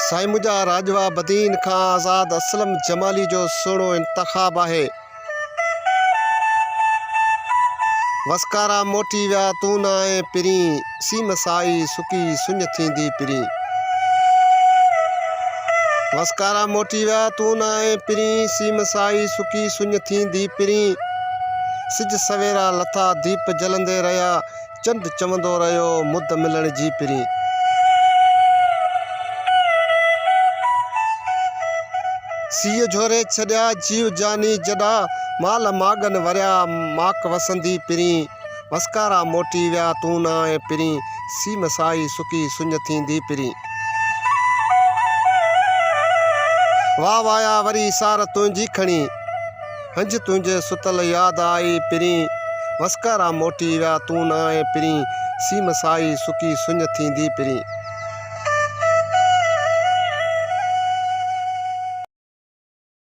साईं मुझा राजवा बदीन खां आज़ाद असलम जमाली जो सुहिणो इंतखाब आहे। वसकारा मोटी विया तूं न आहे पिरीं, सीम साई सुकी सुञ थींदी पिरीं। वसकारा मोटी विया तूं न आहे पिरीं, सीम साई सुकी सुञ थींदी पिरीं। सिज सवेरा लथा दीप जलंदे रहिया, चंद चवंदो रहियो मुद मिलण जी पिरीं। सीउ झोरे छॾिया जीव जानी जॾा, माल मागन वरिया माक वसंदी पिरीं। वसकारा मोटी विया तूं न आहे पिरीं, सीम साई सुकी सुञ थींदी पिरीं। वाह वाया वरी सार तुंहिंजी खणी, हंज तुंहिंजे सुतल यादि आई पिरीं। वसकारा मोटी विया तूं न आहे पिरीं, सीम साई सुकी सुञ थींदी पिरीं।